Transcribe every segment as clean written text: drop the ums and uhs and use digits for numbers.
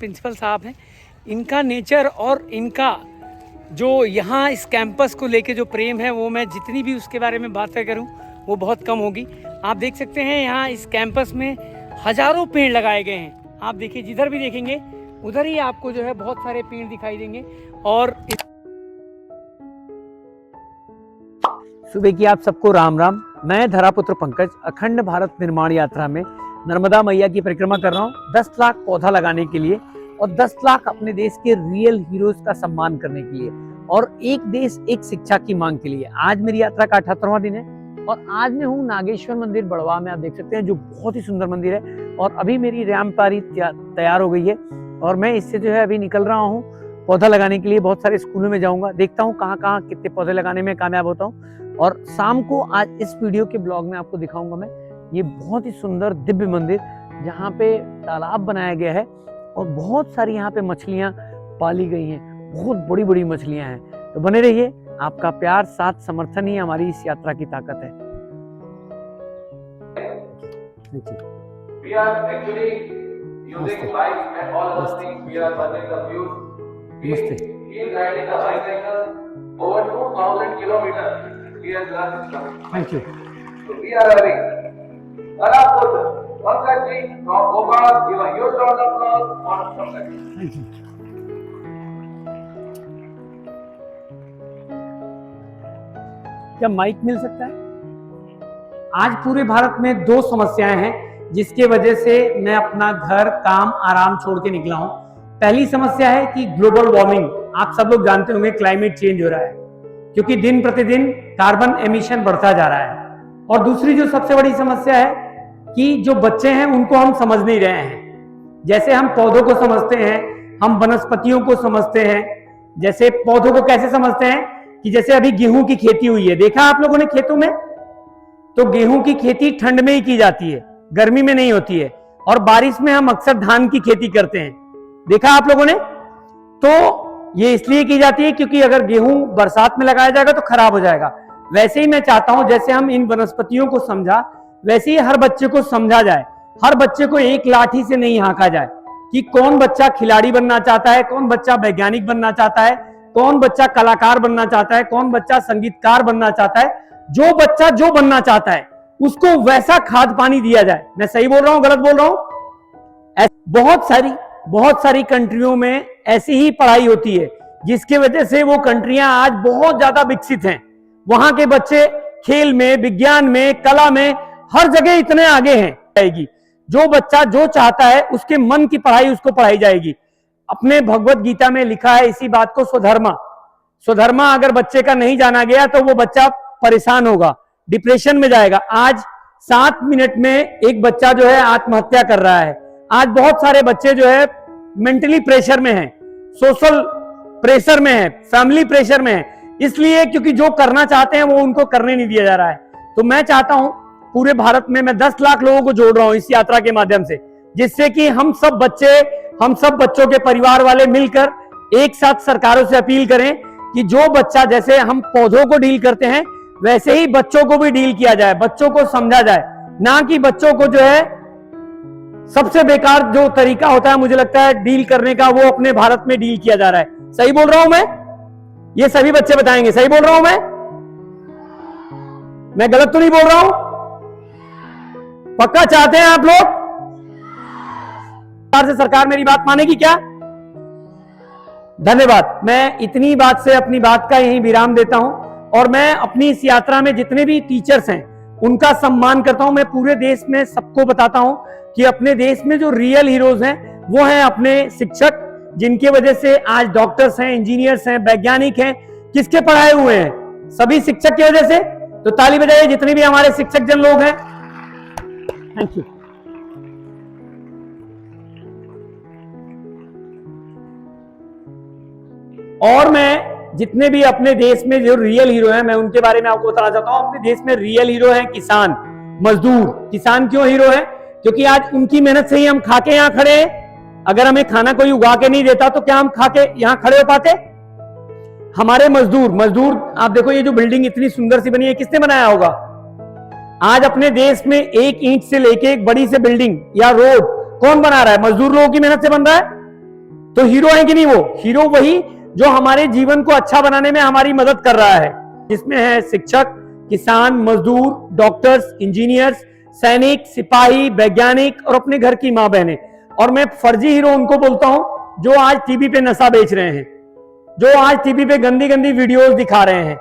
Principal साहब हैं, इनका नेचर और इनका जो यहाँ इस कैंपस को लेके जो प्रेम है वो मैं जितनी भी उसके बारे में बातें करूँ वो बहुत कम होगी। आप देख सकते हैं यहाँ इस कैंपस में हजारों पेड़ लगाए गए हैं। आप देखिए जिधर भी देखेंगे उधर ही आपको जो है बहुत सारे पेड़ दिखाई देंगे। और सुबह की आप सबको राम राम। मैं धरापुत्र पंकज अखंड भारत निर्माण यात्रा में नर्मदा मैया की परिक्रमा कर रहा हूँ 10 लाख पौधा लगाने के लिए और 10 लाख अपने देश के रियल हीरोज का सम्मान करने के लिए और एक देश एक शिक्षा की मांग के लिए। आज मेरी यात्रा का 78वां दिन है और आज मैं हूँ नागेश्वर मंदिर बड़वा में। आप देख सकते हैं जो बहुत ही सुंदर मंदिर है और अभी मेरी रैंप पारी तैयार हो गई है और मैं इससे जो है अभी निकल रहा हूँ पौधा लगाने के लिए। बहुत सारे स्कूलों में जाऊंगा, देखता हूँ कहाँ कहाँ कितने पौधे लगाने में कामयाब होता हूँ और शाम को आज इस वीडियो के ब्लॉग में आपको दिखाऊंगा मैं ये बहुत ही सुंदर दिव्य मंदिर जहाँ पे तालाब बनाया गया है और बहुत सारी यहाँ पे मछलियाँ पाली गई हैं, बहुत बड़ी बड़ी मछलियाँ हैं। तो बने रहिए, आपका प्यार साथ समर्थन ही हमारी इस यात्रा की ताकत है। We are actually using bikes and all other things. We are burning the fuel. He is riding a bicycle over 2,000 kilometers. He has done this. Thank you. So we are having Dharaputra, Pankaj ji from Bhopal. Give a huge round of applause for Pankaj. Thank you. क्या mic मिल सकता है? आज पूरे भारत में 2 समस्याएं हैं जिसके वजह से मैं अपना घर काम आराम छोड़ के निकला हूं। पहली समस्या है कि ग्लोबल वार्मिंग, आप सब लोग जानते होंगे क्लाइमेट चेंज हो रहा है क्योंकि दिन प्रतिदिन कार्बन एमिशन बढ़ता जा रहा है। और दूसरी जो सबसे बड़ी समस्या है कि जो बच्चे हैं उनको हम समझ नहीं रहे हैं। जैसे हम पौधों को समझते हैं, हम वनस्पतियों को समझते हैं। जैसे पौधों को कैसे समझते हैं कि जैसे अभी गेहूं की खेती हुई है, देखा आप लोगों ने खेतों में, तो गेहूं की खेती ठंड में ही की जाती है, गर्मी में नहीं होती है। और बारिश में हम अक्सर धान की खेती करते हैं, देखा आप लोगों ने। तो ये इसलिए की जाती है क्योंकि अगर गेहूं बरसात में लगाया जाएगा तो खराब हो जाएगा। वैसे ही मैं चाहता हूं जैसे हम इन वनस्पतियों को समझा वैसे ही हर बच्चे को समझा जाए। हर बच्चे को एक लाठी से नहीं हाँका जाए कि कौन बच्चा खिलाड़ी बनना चाहता है, कौन बच्चा वैज्ञानिक बनना चाहता है, कौन बच्चा कलाकार बनना चाहता है, कौन बच्चा संगीतकार बनना चाहता है। जो बच्चा जो बनना चाहता है उसको वैसा खाद पानी दिया जाए। मैं सही बोल रहा हूं, गलत बोल रहा हूं? बहुत सारी कंट्रियों में ऐसी ही पढ़ाई होती है जिसकी वजह से वो कंट्रियां आज बहुत ज्यादा विकसित हैं। वहां के बच्चे खेल में, विज्ञान में, कला में, हर जगह इतने आगे हैं जाएगी। जो बच्चा जो चाहता है उसके मन की पढ़ाई उसको पढ़ाई जाएगी। अपने भगवत गीता में लिखा है इसी बात को, स्वधर्मा अगर बच्चे का नहीं जाना गया तो वो बच्चा परेशान होगा, डिप्रेशन में जाएगा। आज 7 मिनट में एक बच्चा जो है आत्महत्या कर रहा है। आज बहुत सारे बच्चे जो है मेंटली प्रेशर में हैं, सोशल प्रेशर में है, फैमिली प्रेशर में है, इसलिए क्योंकि जो करना चाहते हैं वो उनको करने नहीं दिया जा रहा है। तो मैं चाहता हूं पूरे भारत में मैं 10 लाख लोगों को जोड़ रहा हूं इस यात्रा के माध्यम से, जिससे कि हम सब बच्चों के परिवार वाले मिलकर एक साथ सरकारों से अपील करें कि जो बच्चा, जैसे हम पौधों को डील करते हैं वैसे ही बच्चों को भी डील किया जाए, बच्चों को समझा जाए, ना कि बच्चों को जो है सबसे बेकार जो तरीका होता है मुझे लगता है डील करने का, वो अपने भारत में डील किया जा रहा है। सही बोल रहा हूं मैं? ये सभी बच्चे बताएंगे सही बोल रहा हूं मैं गलत तो नहीं बोल रहा हूं? पक्का चाहते हैं आप लोग सरकार मेरी बात मानेगी क्या? धन्यवाद। मैं इतनी बात से अपनी बात का यही विराम देता हूं और मैं अपनी इस यात्रा में जितने भी टीचर्स हैं उनका सम्मान करता हूं। मैं पूरे देश में सबको बताता हूं कि अपने देश में जो रियल हीरोज हैं वो हैं अपने शिक्षक, जिनकी वजह से आज डॉक्टर्स हैं, इंजीनियर्स हैं, वैज्ञानिक हैं। किसके पढ़ाए हुए हैं? सभी शिक्षक की वजह से। तो ताली बजाइए जितने भी हमारे शिक्षक जन लोग हैं। Thank you. और मैं जितने भी अपने देश में जो रियल हीरो हैं मैं उनके बारे में आपको बताना चाहता हूं। अपने देश में रियल हीरो हैं किसान, मजदूर। किसान क्यों हीरो है? क्योंकि आज उनकी मेहनत से ही हम खा के यहाँ खड़े हैं। अगर हमें खाना कोई उगा के नहीं देता तो क्या हम खा के यहाँ खड़े हो पाते? हमारे मजदूर आप देखो, ये जो बिल्डिंग इतनी सुंदर सी बनी है किसने बनाया होगा? आज अपने देश में एक ईंट से लेके एक बड़ी से बिल्डिंग या रोड कौन बना रहा है? मजदूर लोगों की मेहनत से बन रहा है। तो हीरो है कि नहीं? वो हीरो वही जो हमारे जीवन को अच्छा बनाने में हमारी मदद कर रहा है, जिसमें है शिक्षक, किसान, मजदूर, डॉक्टर्स, इंजीनियर्स, सैनिक, सिपाही, वैज्ञानिक और अपने घर की मां बहनें। और मैं फर्जी हीरो उनको बोलता हूं जो आज टीवी पे नशा बेच रहे हैं, जो आज टीवी पे गंदी गंदी वीडियोस दिखा रहे हैं।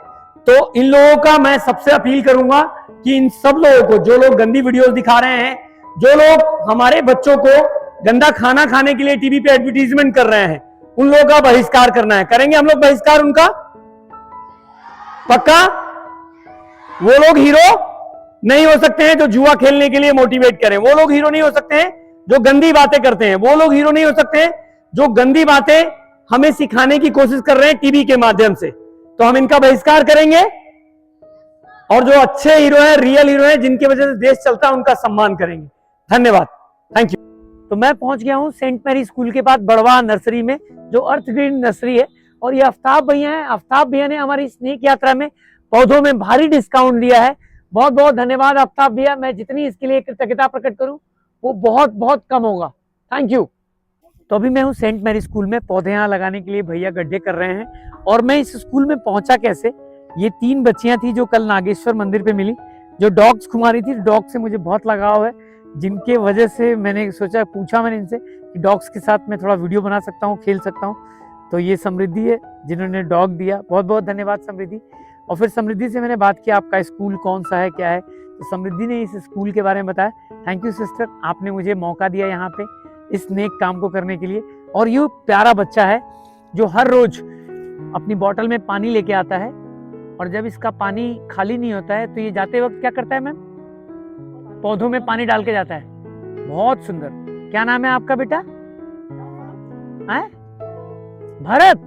तो इन लोगों का मैं सबसे अपील करूंगा कि इन सब लोगों को, जो लोग गंदी वीडियोस दिखा रहे हैं, जो लोग हमारे बच्चों को गंदा खाना खाने के लिए टीवी पे एडवर्टीजमेंट कर रहे हैं, उन लोगों का बहिष्कार करना है। करेंगे हम लोग बहिष्कार उनका? पक्का? वो लोग हीरो नहीं हो सकते हैं जो जुआ खेलने के लिए मोटिवेट करें, वो लोग हीरो नहीं हो सकते हैं जो गंदी बातें करते हैं, वो लोग हीरो नहीं हो सकते हैं जो गंदी बातें हमें सिखाने की कोशिश कर रहे हैं टीवी के माध्यम से। तो हम इनका बहिष्कार करेंगे और जो अच्छे हीरो हैं, रियल हीरो हैं, जिनकी वजह से देश चलता है, उनका सम्मान करेंगे। धन्यवाद, थैंक यू। तो मैं पहुंच गया हूं सेंट मैरी स्कूल के पास बड़वा नर्सरी में, जो अर्थ ग्रीन नर्सरी है। और ये आफ्ताब भैया हैं। आफ्ताब भैया ने हमारी स्नेक यात्रा में पौधों में भारी डिस्काउंट दिया है। बहुत बहुत धन्यवाद आफ्ताब भैया। मैं जितनी इसके लिए कृतज्ञता प्रकट करूं वो बहुत बहुत कम होगा। Thank you. तो अभी मैं हूं सेंट मैरी स्कूल में, पौधे यहाँ लगाने के लिए भैया गड्ढे कर रहे हैं। और मैं इस स्कूल में पहुंचा कैसे? ये 3 बच्चियां थी जो कल नागेश्वर मंदिर पे मिली, जो डॉग्स घुमा रही थी। डॉग से मुझे बहुत लगाव है, जिनके वजह से मैंने सोचा, पूछा मैंने इनसे कि डॉग्स के साथ मैं थोड़ा वीडियो बना सकता हूँ, खेल सकता हूँ। तो ये समृद्धि है जिन्होंने डॉग दिया। बहुत बहुत धन्यवाद समृद्धि। और फिर समृद्धि से मैंने बात की, आपका स्कूल कौन सा है, क्या है? तो समृद्धि ने इस स्कूल के बारे में बताया। थैंक यू सिस्टर, आपने मुझे मौका दिया यहाँ पे इस नेक काम को करने के लिए। और ये प्यारा बच्चा है जो हर रोज अपनी बोतल में पानी लेके आता है, और जब इसका पानी खाली नहीं होता है तो ये जाते वक्त क्या करता है मैम? पौधों में पानी डाल के जाता है। बहुत सुंदर। क्या नाम है आपका बेटा? भरत।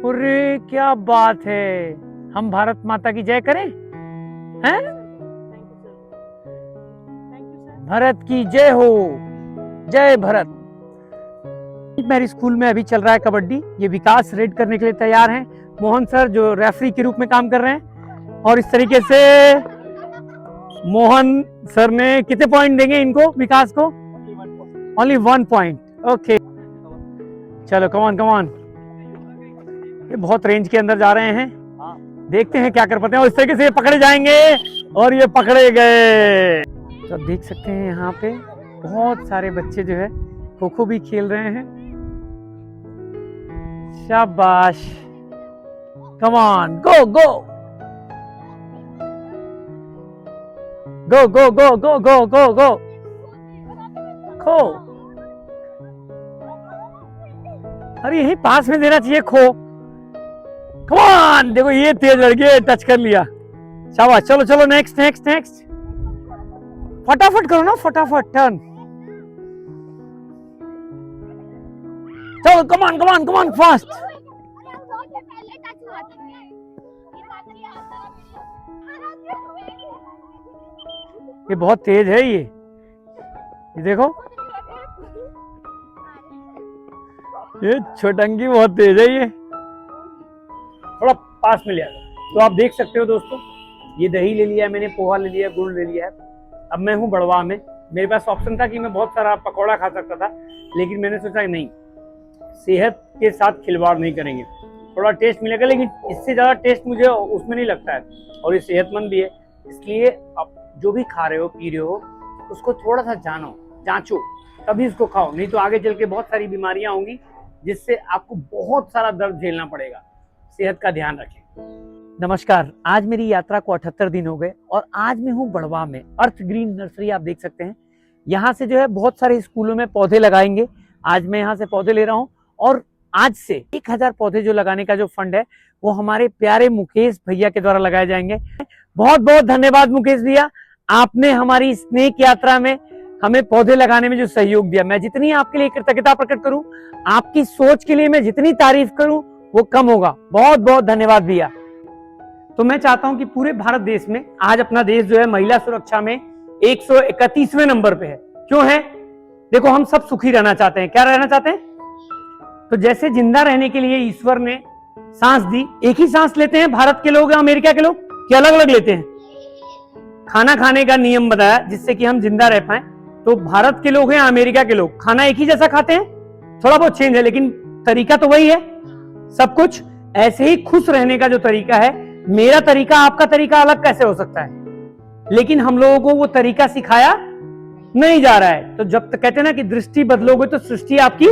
अरे क्या बात है, हम भारत माता की जय करें। हैं? भरत की जय हो, जय भरत। मेरे स्कूल में अभी चल रहा है कबड्डी। ये विकास रेड करने के लिए तैयार हैं। मोहन सर जो रेफरी के रूप में काम कर रहे हैं। और इस तरीके से मोहन सर ने कितने पॉइंट देंगे इनको, विकास को? Only 1 point. ओके, चलो कमान कमान। ये बहुत रेंज के अंदर जा रहे हैं, देखते हैं क्या कर पाते हैं। और इस तरीके से ये पकड़े जाएंगे, और ये पकड़े गए। तो आप देख सकते हैं यहाँ पे बहुत सारे बच्चे जो है खो खो भी खेल रहे हैं। शाबाश, कम ऑन, गो गो गो गो गो गो गो गो गो खो। अरे यही पास में देना चाहिए खो। कम ऑन, देखो ये तेज लड़के टच कर लिया। शाबाश, चलो चलो नेक्स्ट नेक्स्ट नेक्स्ट। फटाफट करो ना, फटाफट टर्न। चलो कमान कमान कमान फास्ट। ये बहुत तेज है ये देखो, ये छोटंगी बहुत तेज है। ये थोड़ा पास में लिया। तो आप देख सकते हो दोस्तों, ये दही ले लिया मैंने, पोहा ले लिया, गुड़ ले लिया है। अब मैं हूँ बड़वा में। मेरे पास ऑप्शन था कि मैं बहुत सारा पकौड़ा खा सकता था, लेकिन मैंने सोचा नहीं, सेहत के साथ खिलवाड़ नहीं करेंगे। थोड़ा टेस्ट मिलेगा, लेकिन इससे ज़्यादा टेस्ट मुझे उसमें नहीं लगता है, और ये सेहतमंद भी है। इसलिए आप जो भी खा रहे हो, पी रहे हो, उसको थोड़ा सा जानो, जांचो, तभी इसको खाओ। नहीं तो आगे चल के बहुत सारी बीमारियां होंगी, जिससे आपको बहुत सारा दर्द झेलना पड़ेगा। सेहत का ध्यान रखें। नमस्कार, आज मेरी यात्रा को 78 दिन हो गए, और आज मैं हूँ बड़वा में। अर्थ ग्रीन नर्सरी आप देख सकते हैं। यहाँ से जो है बहुत सारे स्कूलों में पौधे लगाएंगे। आज मैं यहाँ से पौधे ले रहा हूँ, और आज से 1000 पौधे जो लगाने का जो फंड है, वो हमारे प्यारे मुकेश भैया के द्वारा लगाए जाएंगे। बहुत बहुत धन्यवाद मुकेश भैया, आपने हमारी स्नेक यात्रा में हमें पौधे लगाने में जो सहयोग दिया। मैं जितनी आपके लिए कृतज्ञता प्रकट करूं, आपकी सोच के लिए मैं जितनी तारीफ करूं, वो कम होगा। बहुत बहुत धन्यवाद भैया। तो मैं चाहता हूं कि पूरे भारत देश में आज अपना देश जो है महिला सुरक्षा में 131वें नंबर पे है। क्यों है? देखो, हम सब सुखी रहना चाहते हैं। क्या रहना चाहते हैं? तो जैसे जिंदा रहने के लिए ईश्वर ने सांस दी, एक ही सांस लेते हैं भारत के लोग या अमेरिका के लोग, क्या अलग अलग लेते हैं? खाना खाने का नियम बताया जिससे कि हम जिंदा रह पाए। तो भारत के लोग हैं, अमेरिका के लोग खाना एक ही जैसा खाते हैं, थोड़ा बहुत चेंज है, लेकिन तरीका तो वही है सब कुछ। ऐसे ही खुश रहने का जो तरीका है, मेरा तरीका आपका तरीका अलग कैसे हो सकता है, लेकिन हम लोगों को वो तरीका सिखाया नहीं जा रहा है। तो जब तक कहते हैं ना कि दृष्टि बदलोगे तो सृष्टि आपकी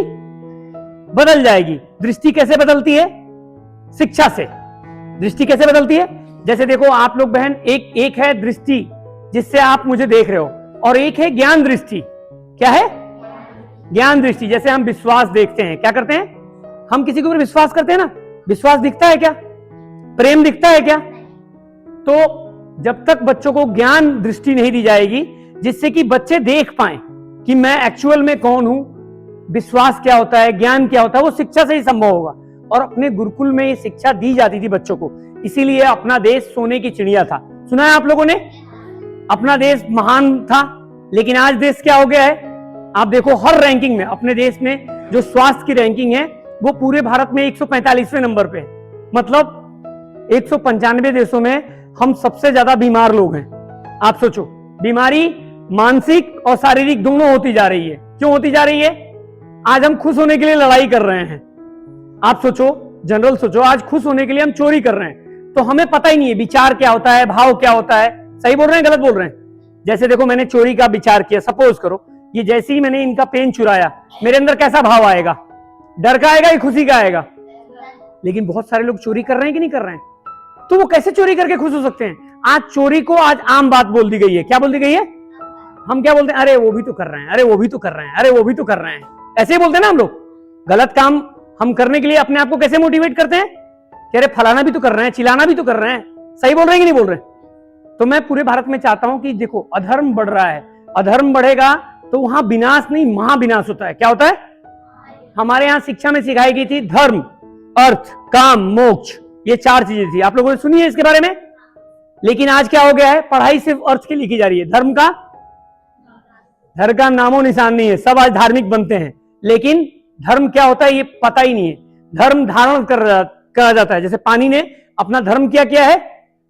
बदल जाएगी। दृष्टि कैसे बदलती है? शिक्षा से। दृष्टि कैसे बदलती है? जैसे देखो आप लोग बहन, एक है दृष्टि जिससे आप मुझे देख रहे हो, और एक है ज्ञान दृष्टि। क्या है? ज्ञान दृष्टि। जैसे हम विश्वास देखते हैं, क्या करते हैं? हम किसी के ऊपर विश्वास करते हैं ना, विश्वास दिखता है क्या? प्रेम दिखता है क्या? तो जब तक बच्चों को ज्ञान दृष्टि नहीं दी जाएगी जिससे कि बच्चे देख पाए कि मैं एक्चुअल में कौन हूं, विश्वास क्या होता है, ज्ञान क्या होता है, वो शिक्षा से ही संभव होगा। और अपने गुरुकुल में ये शिक्षा दी जाती थी बच्चों को, इसीलिए अपना देश सोने की चिड़िया था। सुना है आप लोगों ने? अपना देश महान था, लेकिन आज देश क्या हो गया है? आप देखो हर रैंकिंग में अपने देश में जो स्वास्थ्य की रैंकिंग है वो पूरे भारत में 145वें नंबर पे है। मतलब 195 देशों में हम सबसे ज्यादा बीमार लोग हैं। आप सोचो, बीमारी मानसिक और शारीरिक दोनों होती जा रही है। क्यों होती जा रही है? आज हम खुश होने के लिए लड़ाई कर रहे हैं। आप सोचो, जनरल सोचो, आज खुश होने के लिए हम चोरी कर रहे हैं, तो हमें पता ही नहीं है विचार क्या होता है, भाव क्या होता है। सही बोल रहे हैं, गलत बोल रहे हैं? जैसे देखो मैंने चोरी का विचार किया, सपोज करो ये जैसे ही मैंने इनका पेन चुराया, मेरे अंदर कैसा भाव आएगा? डर का आएगा या खुशी का आएगा? लेकिन बहुत सारे लोग चोरी कर रहे हैं कि नहीं कर रहे हैं, तो वो कैसे चोरी करके खुश हो सकते हैं? आज चोरी को आज आम बात बोल दी गई है। क्या बोल दी गई है? हम क्या बोलते हैं? अरे वो भी तो कर रहे हैं, अरे वो भी तो कर रहे हैं, अरे वो भी तो कर रहे हैं। ऐसे ही बोलते हैं ना हम लोग। गलत काम हम करने के लिए अपने आप को कैसे मोटिवेट करते हैं कि अरे फलाना भी तो कर रहे हैं, चिल्लाना भी तो कर रहे हैं। सही बोल रहे हैं कि नहीं बोल रहे? तो मैं पूरे भारत में चाहता हूं कि देखो अधर्म बढ़ रहा है, अधर्म बढ़ेगा तो वहां विनाश नहीं महाविनाश होता है। क्या होता है? हमारे यहां शिक्षा में सिखाई गई थी धर्म, अर्थ, काम, मोक्ष, ये 4 चीजें थी। आप लोगों ने सुनी है इसके बारे में? लेकिन आज क्या हो गया है? पढ़ाई सिर्फ अर्थ की लिखी जा रही है, धर्म का नामो निशान नहीं है। सब आज धार्मिक बनते हैं, लेकिन धर्म क्या होता है ये पता ही नहीं है। धर्म धारण करा जाता है। जैसे पानी ने अपना धर्म क्या है?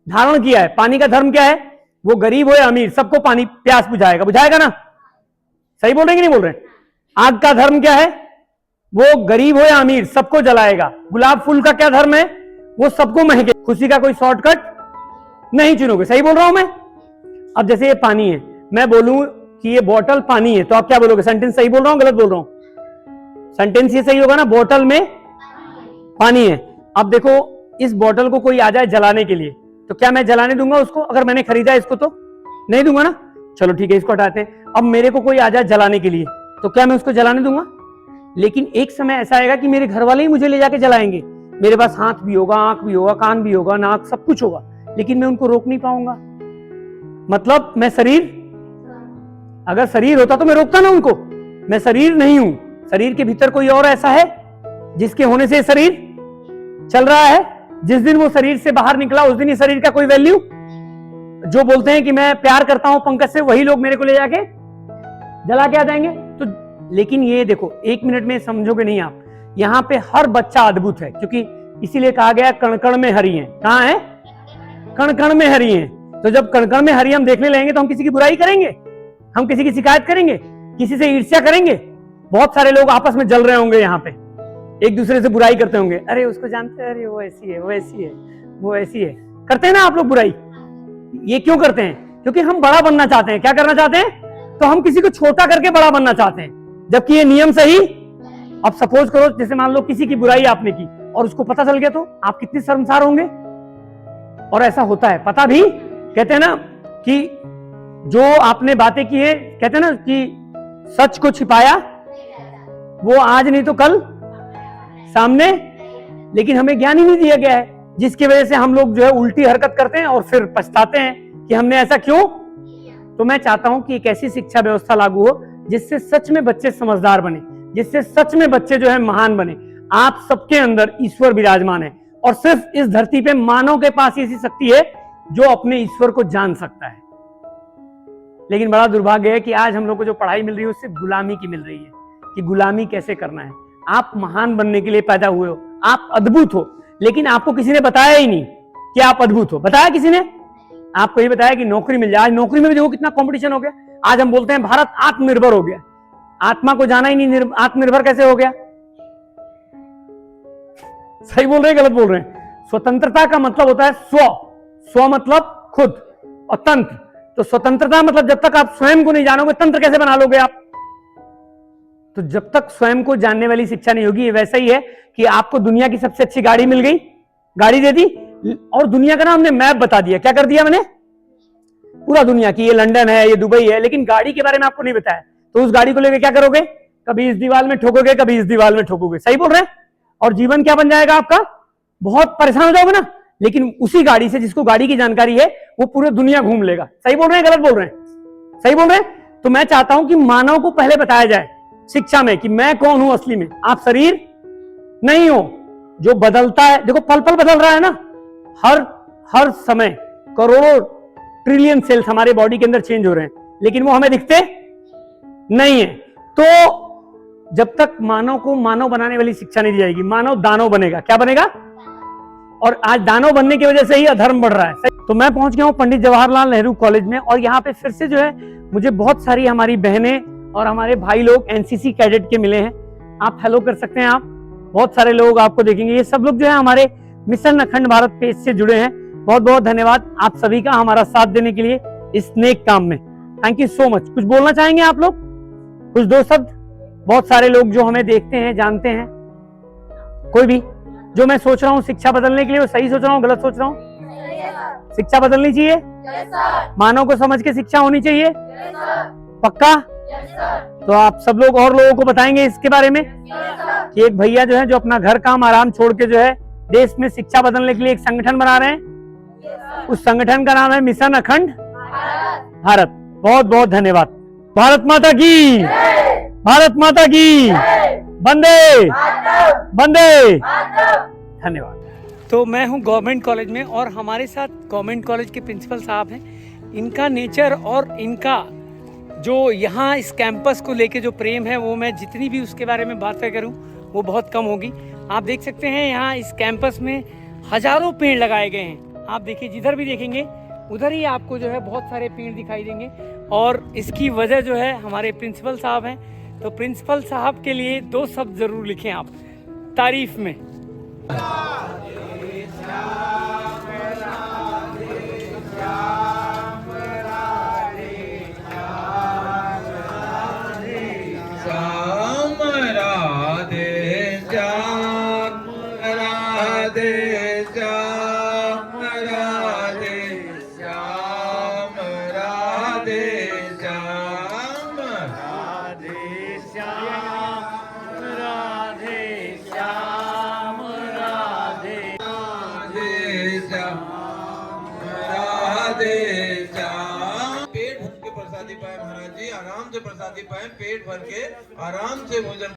धारण किया है। पानी का धर्म क्या है? वो गरीब हो या अमीर सबको पानी प्यास बुझाएगा, बुझाएगा ना? सही बोल रहे हैं कि नहीं बोल रहे? आग का धर्म क्या है? वो गरीब हो या अमीर सबको जलाएगा। गुलाब फूल का क्या धर्म है? वो सबको महके। खुशी का कोई शॉर्टकट नहीं चुनोगे। सही बोल रहा हूं मैं? अब जैसे ये पानी है, मैं बोलूं कि ये बोतल पानी है, तो आप क्या बोलोगे? सेंटेंस सही बोल रहा हूं, गलत बोल रहा हूं? सेंटेंस ये सही होगा ना, बोतल में पानी है। अब देखो इस बोतल को कोई आ जाए जलाने के लिए, तो क्या मैं जलाने दूंगा उसको? अगर मैंने खरीदा इसको तो नहीं दूंगा ना। चलो ठीक है, इसको हटाते हैं। अब मेरे को कोई आ जाए जलाने के लिए, तो क्या मैं उसको जलाने दूंगा? लेकिन एक समय ऐसा आएगा कि मेरे घर वाले ही मुझे ले जाके जलाएंगे। मेरे पास हाथ भी होगा, आंख भी होगा, कान भी होगा, नाक सब कुछ होगा, लेकिन मैं उनको रोक नहीं पाऊंगा। मतलब मैं शरीर, अगर शरीर होता तो मैं रोकता ना उनको। मैं शरीर नहीं हूं। शरीर के भीतर कोई और ऐसा है जिसके होने से शरीर चल रहा है। जिस दिन वो शरीर से बाहर निकला उस दिन इस शरीर का कोई वैल्यू। जो बोलते हैं कि मैं प्यार करता हूं पंकज से, वही लोग मेरे को ले जाके जला के आ जाएंगे। तो लेकिन ये देखो, 1 मिनट में समझोगे नहीं आप, यहां पे हर बच्चा अद्भुत है, क्योंकि इसीलिए कहा गया कण कण में हरि है। कहां है? कण कण में हरि है। तो जब कण कण में हरि हम देखने लगेंगे तो हम किसी की बुराई करेंगे? हम किसी की शिकायत करेंगे? किसी से ईर्ष्या करेंगे? बहुत सारे लोग आपस में जल रहे होंगे, यहाँ पे एक दूसरे से बुराई करते होंगे। अरे उसको जानते हैं, अरे वो ऐसी है, वो ऐसी है, वो ऐसी है। करते हैं ना आप लोग बुराई? ये क्यों करते हैं? क्योंकि हम बड़ा बनना चाहते हैं। क्या करना चाहते हैं? तो हम किसी को छोटा करके बड़ा बनना चाहते हैं, जबकि ये नियम सही। अब सपोज करो, जैसे मान लो किसी की बुराई आपने की और उसको पता चल गया, तो आप कितने शर्मसार होंगे। और ऐसा होता है, पता भी। कहते हैं ना कि जो आपने बातें की है, कहते हैं ना कि सच को छिपाया वो आज नहीं तो कल सामने। लेकिन हमें ज्ञान ही नहीं दिया गया है, जिसकी वजह से हम लोग जो है उल्टी हरकत करते हैं और फिर पछताते हैं कि हमने ऐसा क्यों। तो मैं चाहता हूं कि एक ऐसी शिक्षा व्यवस्था लागू हो जिससे सच में बच्चे समझदार बने, जिससे सच में बच्चे जो है महान बने। आप सबके अंदर ईश्वर विराजमान है, और सिर्फ इस धरती पे मानव के पास ऐसी शक्ति है जो अपने ईश्वर को जान सकता है। लेकिन बड़ा दुर्भाग्य है कि आज हम लोग को जो पढ़ाई मिल रही है उससे गुलामी की मिल रही है, कि गुलामी कैसे करना है। आप महान बनने के लिए पैदा हुए हो, आप अद्भुत हो, लेकिन आपको किसी ने बताया ही नहीं कि आप अद्भुत हो। बताया किसी ने? आपको ये बताया कि नौकरी मिल जाए। आज नौकरी में भी देखो कितना कंपटीशन हो गया। आज हम बोलते हैं भारत आत्मनिर्भर हो गया। आत्मा को जाना ही नहीं, आत्मनिर्भर कैसे हो गया? सही बोल रहे हैं, गलत बोल रहे हैं? स्वतंत्रता का मतलब होता है स्व, स्व मतलब खुद, और तंत्र, तो स्वतंत्रता मतलब जब तक आप स्वयं को नहीं जानोगे तंत्र कैसे बना लोगे आप? तो जब तक स्वयं को जानने वाली शिक्षा नहीं होगी, वैसा ही है कि आपको दुनिया की सबसे अच्छी गाड़ी मिल गई, गाड़ी दे दी, और दुनिया का ना हमने मैप बता दिया। क्या कर दिया मैंने? पूरा दुनिया की, ये लंदन है, ये दुबई है, लेकिन गाड़ी के बारे में आपको नहीं बताया। तो उस गाड़ी को लेकर क्या करोगे? कभी इस दीवार में ठोकोगे, कभी इस दीवार में ठोकोगे। सही बोल रहे हैं? और जीवन क्या बन जाएगा आपका? बहुत परेशान हो जाओगे ना। लेकिन उसी गाड़ी से, जिसको गाड़ी की जानकारी है, वो पूरे दुनिया घूम लेगा। सही बोल रहे हैं, गलत बोल रहे हैं? सही बोल रहे हैं? तो मैं चाहता हूं कि मानव को पहले बताया जाए शिक्षा में कि मैं कौन हूं असली में। आप शरीर नहीं हो जो बदलता है। देखो पल पल बदल रहा है ना, हर समय करोड़ों ट्रिलियन सेल्स हमारे बॉडी के अंदर चेंज हो रहे हैं, लेकिन वो हमें दिखते नहीं है। तो जब तक मानव को मानव बनाने वाली शिक्षा नहीं दी जाएगी, मानव दानव बनेगा। क्या बनेगा? और आज दानव बनने की वजह से ही अधर्म बढ़ रहा है। तो मैं पहुंच गया हूं पंडित जवाहरलाल नेहरू कॉलेज में, और यहाँ पे फिर से जो है मुझे बहुत सारी हमारी बहनें और हमारे भाई लोग एनसीसी कैडेट के मिले हैं। आप हेलो कर सकते हैं। आप बहुत सारे लोग आपको देखेंगे, ये सब लोग जो है हमारे मिशन अखंड भारत पेज से जुड़े हैं। बहुत बहुत धन्यवाद आप सभी का हमारा साथ देने के लिए इस नेक काम में। Thank you so much. कुछ बोलना चाहेंगे आप लोग? कुछ दो शब्द? बहुत सारे लोग जो हमें देखते हैं, जानते हैं, कोई भी जो मैं सोच रहा हूँ शिक्षा बदलने के लिए, वो सही सोच रहा हूँ, गलत सोच रहा हूँ? शिक्षा बदलनी चाहिए, मानव को समझ के शिक्षा होनी चाहिए, पक्का? तो आप सब लोग और लोगों को बताएंगे इसके बारे में कि एक भैया जो है जो अपना घर काम आराम छोड़ के जो है देश में शिक्षा बदलने के लिए एक संगठन बना रहे हैं। उस संगठन का नाम है मिशन अखंड भारत। बहुत बहुत धन्यवाद। भारत माता की, भारत माता की, वंदे वंदे। धन्यवाद। तो मैं हूं गवर्नमेंट कॉलेज में, और हमारे साथ गवर्नमेंट कॉलेज के प्रिंसिपल साहब हैं। इनका नेचर और इनका जो यहाँ इस कैंपस को लेके जो प्रेम है, वो मैं जितनी भी उसके बारे में बातें करूं वो बहुत कम होगी। आप देख सकते हैं यहाँ इस कैंपस में हजारों पेड़ लगाए गए हैं। आप देखिए, जिधर भी देखेंगे उधर ही आपको जो है बहुत सारे पेड़ दिखाई देंगे, और इसकी वजह जो है हमारे प्रिंसिपल साहब हैं। तो प्रिंसिपल साहब के लिए दो शब्द जरूर लिखें आप तारीफ में। पेट भर के प्रसादी पाए महाराज जी, आराम से प्रसादी पाए, पेट भर के आराम से भोजन